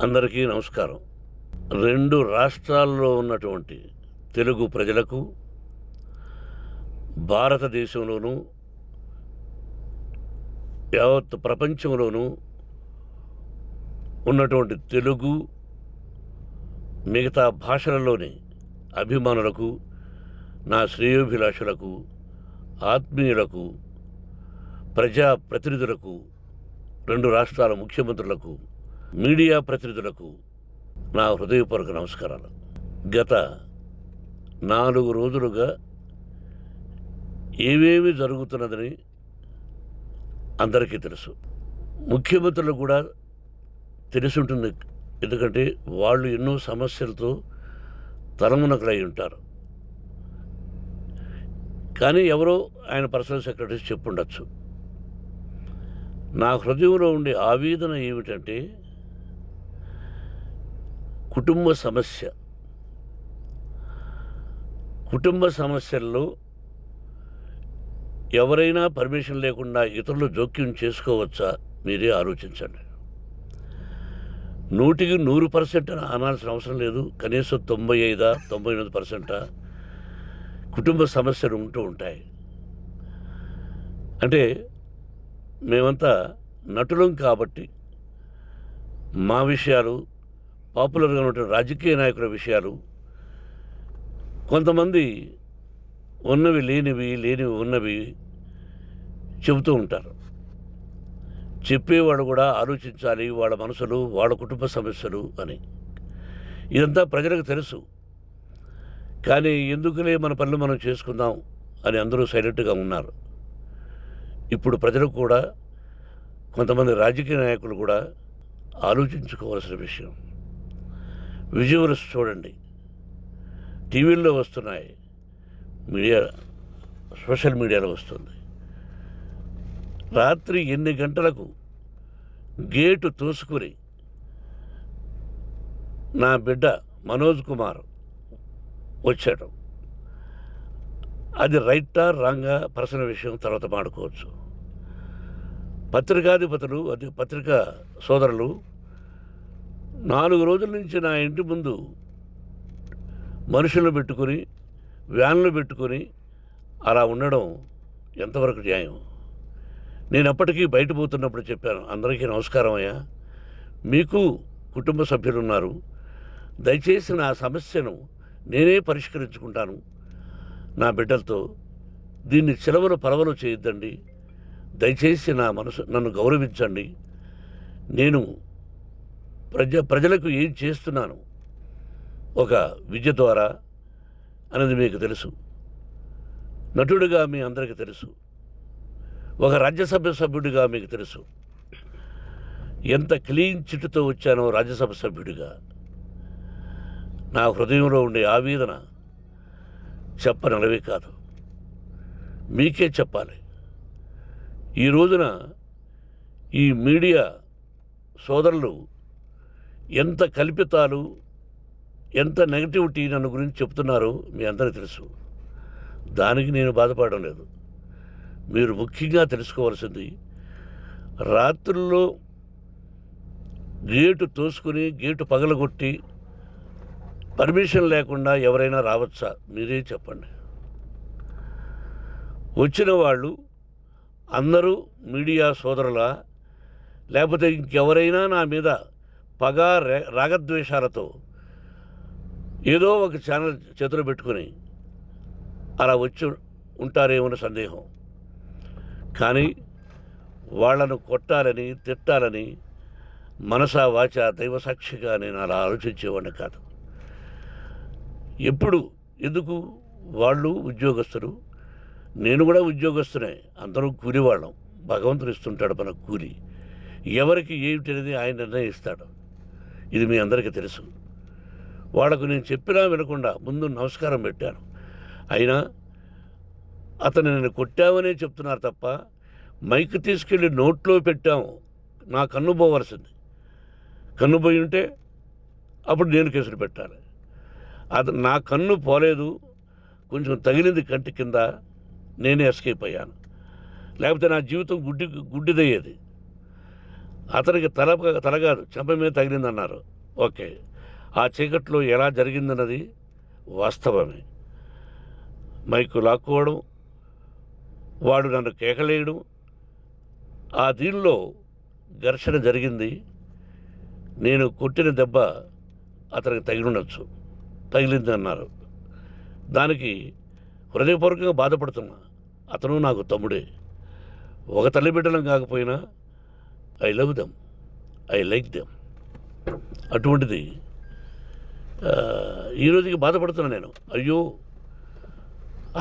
అందరికీ నమస్కారం. 2 రాష్ట్రాల్లో ఉన్నటువంటి తెలుగు ప్రజలకు, భారతదేశంలోనూ, యావత్ ప్రపంచంలోనూ ఉన్నటువంటి తెలుగు, మిగతా భాషలలోని అభిమానులకు, నా శ్రేయోభిలాషులకు, ఆత్మీయులకు, ప్రజా ప్రతినిధులకు, 2 రాష్ట్రాల ముఖ్యమంత్రులకు, మీడియా ప్రతినిధులకు నా హృదయపూర్వక నమస్కారాలు. గత 4 రోజులుగా ఏవేమి జరుగుతున్నదని అందరికీ తెలుసు. ముఖ్యమంత్రులకు కూడా తెలిసి ఉంటుంది. ఎందుకంటే వాళ్ళు ఎన్నో సమస్యలతో తలమునకలై ఉంటారు. కానీ ఎవరో ఆయన పర్సనల్ సెక్రటరీస్ చెప్పుండొచ్చు. నా హృదయంలో ఉండే ఆవేదన ఏమిటంటే, కుటుంబ సమస్యల్లో ఎవరైనా పర్మిషన్ లేకుండా ఇతరులు జోక్యం చేసుకోవచ్చా? మీరే ఆలోచించండి. 100కి 100% అనాల్సిన అవసరం లేదు. కనీసం 95-99% కుటుంబ సమస్యలు ఉంటూ ఉంటాయి. అంటే మేమంతా నటులం కాబట్టి మా విషయాలు, పాపులర్గా ఉన్నటువంటి రాజకీయ నాయకుల విషయాలు, కొంతమంది ఉన్నవి లేనివి, లేనివి ఉన్నవి చెబుతూ ఉంటారు. చెప్పేవాడు కూడా ఆలోచించాలి, వాళ్ళ మనసులు, వాళ్ళ కుటుంబ సమస్యలు అని. ఇదంతా ప్రజలకు తెలుసు. కానీ ఎందుకులే మన పనులు మనం చేసుకుందాం అని అందరూ సైలెంట్గా ఉన్నారు. ఇప్పుడు ప్రజలకు కూడా, కొంతమంది రాజకీయ నాయకులు కూడా ఆలోచించుకోవాల్సిన విషయం. విజువల్స్ చూడండి, టీవీల్లో వస్తున్నాయి, సోషల్ మీడియాలో వస్తుంది. రాత్రి 8 గంటలకు గేటు తోసుకుని నా బిడ్డ మనోజ్ కుమార్ వచ్చాడు. అది రైటా రాంగా పర్సనల్ విషయం, తర్వాత మాడుకోవచ్చు. పత్రికాధిపతులు, అది పత్రికా సోదరులు 4 రోజుల నుంచి నా ఇంటి ముందు మనుషులను పెట్టుకుని, వ్యాన్లు పెట్టుకుని అలా ఉండడం ఎంతవరకు న్యాయం? నేను అప్పటికీ బయట పోతున్నప్పుడు చెప్పాను, అందరికీ నమస్కారం అయ్యా, మీకు కుటుంబ సభ్యులు ఉన్నారు, దయచేసి నా సమస్యను నేనే పరిష్కరించుకుంటాను నా బిడ్డలతో, దీన్ని చిలవలు పరవలు చేయొద్దండి, దయచేసి నన్ను గౌరవించండి, నేను ప్రజలకు ఏం చేస్తున్నాను ఒక విద్య ద్వారా అనేది మీకు తెలుసు. నటుడిగా మీ అందరికీ తెలుసు. ఒక రాజ్యసభ సభ్యుడిగా మీకు తెలుసు. ఎంత క్లీన్ చిట్టుతో వచ్చానో రాజ్యసభ సభ్యుడిగా. నా హృదయంలో ఉండే ఆవేదన చెప్పనలవే కాదు, మీకే చెప్పాలి. ఈ రోజున ఈ మీడియా సోదరులు ఎంత కల్పితాలు, ఎంత నెగటివిటీ నన్ను గురించి చెప్తున్నారో మీ అందరికీ తెలుసు. దానికి నేను బాధపడడం లేదు. మీరు ముఖ్యంగా తెలుసుకోవాల్సింది, రాత్రుల్లో గేటు తోసుకుని, గేటు పగలగొట్టి పర్మిషన్ లేకుండా ఎవరైనా రావచ్చా? మీరే చెప్పండి. వచ్చిన వాళ్ళు అందరూ మీడియా సోదరులా, లేకపోతే ఇంకెవరైనా నా మీద పగ, రాగద్వేషాలతో ఏదో ఒక ఛానల్ చేతులు పెట్టుకుని అలా వచ్చి ఉంటారేమో సందేహం. కానీ వాళ్లను కొట్టాలని, తిట్టాలని మనసా వాచ దైవ సాక్షిగా నేను అలా ఆలోచించేవాడిని కాదు. ఎందుకు? వాళ్ళు ఉద్యోగస్తులు, నేను కూడా ఉద్యోగస్తునే, అందరూ కూలివాళ్ళం. భగవంతుడు ఇస్తుంటాడు మనకు కూలి. ఎవరికి ఏమిటి అనేది ఆయన నిర్ణయిస్తాడు. ఇది మీ అందరికీ తెలుసు. వాళ్లకు నేను చెప్పినా వినకుండా ముందు నమస్కారం పెట్టాను. అయినా అతను నేను కొట్టామనే చెప్తున్నారు తప్ప, మైక్ తీసుకెళ్ళి నోట్లో పెట్టాము, నా కన్ను పోవలసింది. కన్ను పోయి ఉంటే అప్పుడు నేను కేసులు పెట్టాలి. అది నా కన్ను పోలేదు, కొంచెం తగిలింది కంటి కింద, నేనే ఎస్కేప్ అయ్యాను. లేకపోతే నా జీవితం గుడ్డిదయ్యేది. అతనికి తల కాదు చెంప మీద తగిలిందన్నారు. ఓకే, ఆ చీకట్లో ఎలా జరిగిందన్నది వాస్తవమే. మైకు లాక్కోవడం, వాడు నన్ను కేకలేయడం, ఆ దీనిలో ఘర్షణ జరిగింది. నేను కొట్టిన దెబ్బ అతనికి తగిలింది అన్నారు. దానికి హృదయపూర్వకంగా బాధపడుతున్నా. అతను నాకు తమ్ముడే. ఒక తల్లి బిడ్డలం కాకపోయినా I love them, I like them. అటువంటిది ఈ రోజుకి బాధపడుతున్నా నేను. అయ్యో,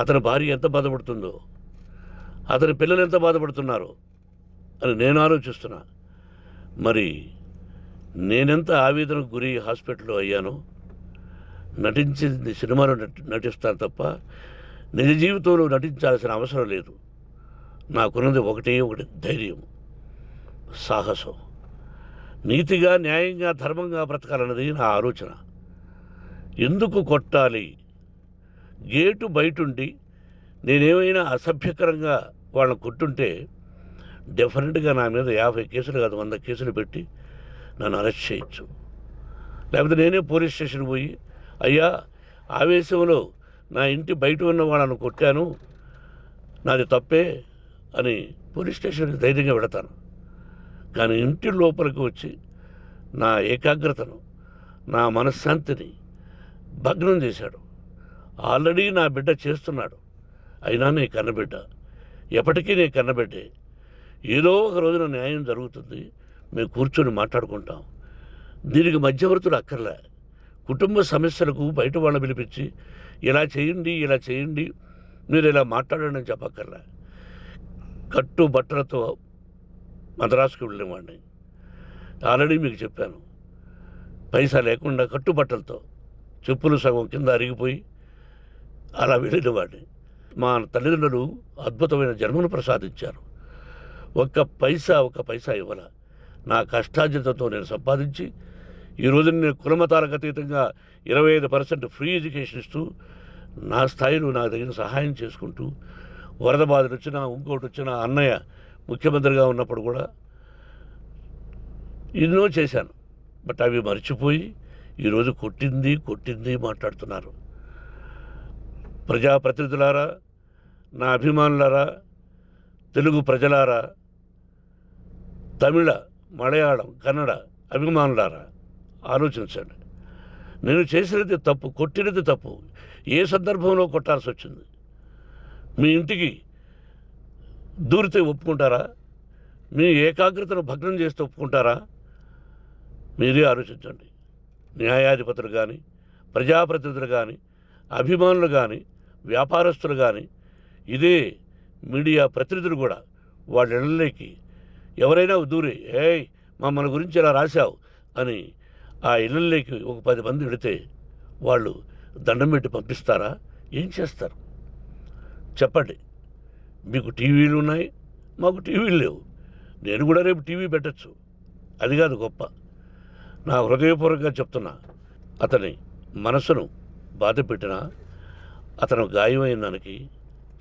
అతని భార్య ఎంత బాధపడుతుందో, అతని పిల్లలు ఎంత బాధపడుతున్నారో అని నేను ఆలోచిస్తున్నా. మరి నేనెంత ఆవేదనకు గురి హాస్పిటల్లో అయ్యానో. నటించింది సినిమాలో నటిస్తాను తప్ప నిజ జీవితంలో నటించాల్సిన అవసరం లేదు. నాకున్నది ఒకటి ధైర్యం, సాహసం. నీతిగా, న్యాయంగా, ధర్మంగా బ్రతకాలన్నది నా ఆలోచన. ఎందుకు కొట్టాలి? గేటు బయటుండి నేనేమైనా అసభ్యకరంగా వాళ్ళని కొట్టుంటే డెఫినెట్గా నా మీద 50 కేసులు కాదు 100 కేసులు పెట్టి నన్ను అరెస్ట్ చేయొచ్చు. లేకపోతే నేనే పోలీస్ స్టేషన్కి పోయి, అయ్యా, ఆవేశంలో నా ఇంటి బయట ఉన్న వాళ్ళను కొట్టాను, నాది తప్పే అని పోలీస్ స్టేషన్కి ధైర్యంగా పెడతాను. కానీ ఇంటి లోపలికి వచ్చి నా ఏకాగ్రతను, నా మనశ్శాంతిని భగ్నం చేశాడు. ఆల్రెడీ నా బిడ్డ చేస్తున్నాడు. అయినా నీ కన్నబిడ్డ, ఎప్పటికీ నీ కన్నబిడ్డే. ఏదో ఒక రోజున న్యాయం జరుగుతుంది, మేము కూర్చొని మాట్లాడుకుంటాం. దీనికి మధ్యవర్తులు అక్కర్లే. కుటుంబ సమస్యలకు బయట వాళ్ళని పిలిపించి ఇలా చేయండి, మీరు ఇలా మాట్లాడండి అని చెప్పక్కర్లే. కట్టుబట్టలతో మద్రాసుకు వెళ్ళేవాడిని. ఆల్రెడీ మీకు చెప్పాను. పైసా లేకుండా కట్టుబట్టలతో, చెప్పులు సగం కింద అరిగిపోయి అలా వెళ్ళినవాడిని. మా తల్లిదండ్రులు అద్భుతమైన జన్మను ప్రసాదించారు. ఒక్క పైసా ఇవ్వాల. నా కష్టార్జితంతో నేను సంపాదించి ఈరోజు నేను కులమతాలకు అతీతంగా 25% ఫ్రీ ఎడ్యుకేషన్ ఇస్తూ, నా స్థాయిలో నాకు తగిన సహాయం చేసుకుంటూ, వరద బాధలు వచ్చినా, ఇంకోటి వచ్చినా, అన్నయ్య ముఖ్యమంత్రిగా ఉన్నప్పుడు కూడా ఎన్నో చేశాను. బట్ అవి మర్చిపోయి ఈరోజు కొట్టింది మాట్లాడుతున్నారు. ప్రజాప్రతినిధులారా, నా అభిమానులారా, తెలుగు ప్రజలారా, తమిళ, మలయాళం, కన్నడ అభిమానులారా, ఆలోచించండి. నేను చేసినది తప్పు, కొట్టినది తప్పు. ఏ సందర్భంలో కొట్టాల్సి వచ్చింది? మీ ఇంటికి దూరితే ఒప్పుకుంటారా? మీ ఏకాగ్రతను భగ్నం చేస్తే ఒప్పుకుంటారా? మీరే ఆలోచించండి. న్యాయాధిపతులు కానీ, ప్రజాప్రతినిధులు కానీ, అభిమానులు కానీ, వ్యాపారస్తులు కానీ, ఇదే మీడియా ప్రతినిధులు కూడా వాళ్ళ ఇళ్ళలోకి ఎవరైనా దూరి, ఏయ్ మమ్మల్ని గురించి ఇలా రాశావు అని ఆ ఇళ్ళల్లోకి ఒక 10 మంది వెళితే వాళ్ళు దండం పెట్టి పంపిస్తారా? ఏం చేస్తారు చెప్పండి? మీకు టీవీలు ఉన్నాయి, మాకు టీవీలు లేవు. నేను కూడా రేపు టీవీ పెట్టచ్చు. అది కాదు గొప్ప. నా హృదయపూర్వకంగా చెప్తున్నా. అతని మనసును బాధ పెట్టినా, అతను గాయమైన దానికి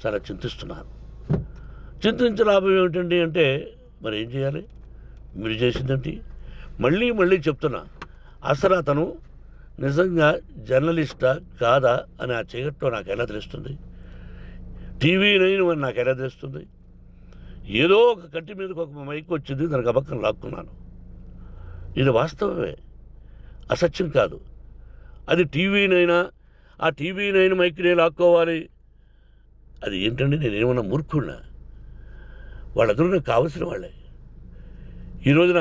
చాలా చింతిస్తున్నాను. చింతించే లాభం ఏమిటండి అంటే, మరి ఏం చేయాలి? మీరు చేసిందేంటి? మళ్ళీ చెప్తున్నా. అసలు అతను నిజంగా జర్నలిస్టా కాదా అని ఆ చీకట్లో నాకు ఎలా తెలుస్తుంది? టీవీ 9 అని నాకు ఎలా తెలుస్తుంది? ఏదో ఒక కంటి మీదకి ఒక మైక్ వచ్చింది, దానికి అబక్కం లాక్కున్నాను. ఇది వాస్తవమే, అసత్యం కాదు. అది టీవీ 9, ఆ టీవీ 9 మైక్నే లాక్కోవాలి. అది ఏంటండి? నేనేమన్నా మూర్ఖుడినా? వాళ్ళందరూ నాకు కావలసిన వాళ్ళే. ఈ రోజున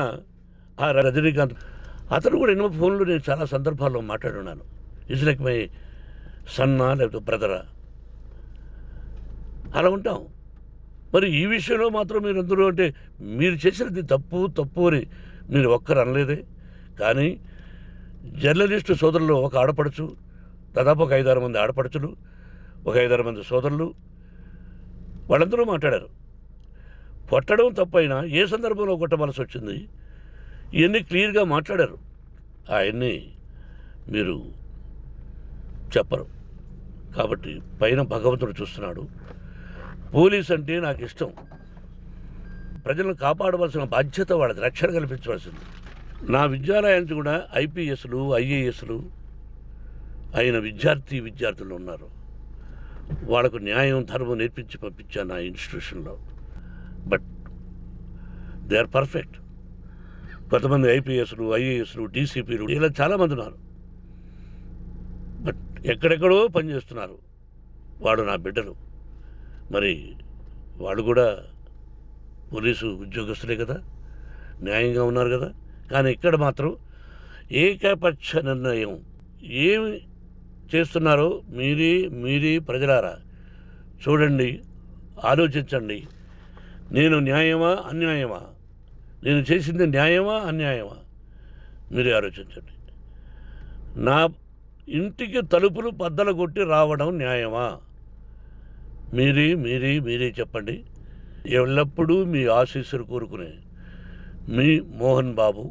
ఆ రజనీకాంత్, అతను కూడా ఎన్నో ఫోన్లు నేను చాలా సందర్భాల్లో మాట్లాడున్నాను. ఇట్స్ లైక్ మై సన్నా, లేకపోతే బ్రదరా, అలా ఉంటాం. మరి ఈ విషయంలో మాత్రం మీరు అందరూ అంటే మీరు చేసినది తప్పు అని మీరు ఒక్కరు అనలేదే. కానీ జర్నలిస్టు సోదరులు, ఒక ఆడపడుచు, దాదాపు ఒక 5-6 మంది ఆడపడుచులు, ఒక 5-6 మంది సోదరులు, వాళ్ళందరూ మాట్లాడారు. కొట్టడం తప్పైనా ఏ సందర్భంలో కొట్టవలసి వచ్చింది, ఇవన్నీ క్లియర్గా మాట్లాడారు. ఆయన్ని మీరు చెప్పరు. కాబట్టి పైన భగవంతుడు చూస్తున్నాడు. పోలీస్ అంటే నాకు ఇష్టం. ప్రజలను కాపాడవలసిన బాధ్యత వాళ్ళది, రక్షణ కల్పించవలసింది. నా విద్యాలయానికి కూడా ఐపీఎస్లు ఐఏఎస్లు అయిన విద్యార్థులు ఉన్నారు. వాళ్ళకు న్యాయం ధర్మం నేర్పించి పంపించాను నా ఇన్స్టిట్యూషన్లో. But they are perfect. కొంతమంది ఐపీఎస్లు ఐఏఎస్లు డీసీపీలు ఇలా చాలామంది ఉన్నారు. బట్ ఎక్కడెక్కడో పనిచేస్తున్నారు. వాడు నా బిడ్డలు, మరి వాళ్ళు కూడా పోలీసు ఉద్యోగస్తులే కదా, న్యాయంగా ఉన్నారు కదా. కానీ ఇక్కడ మాత్రం ఏకపక్ష నిర్ణయం ఏమి చేస్తున్నారో మీరే ప్రజలారా చూడండి, ఆలోచించండి. నేను న్యాయమా అన్యాయమా, నేను చేసింది న్యాయమా అన్యాయమా, మీరే ఆలోచించండి. నా ఇంటికి తలుపులు బద్దలు కొట్టి రావడం న్యాయమా, మీరే చెప్పండి. ఎల్లప్పుడూ మీ ఆశీస్సులు కోరుకునే మీ మోహన్ బాబు.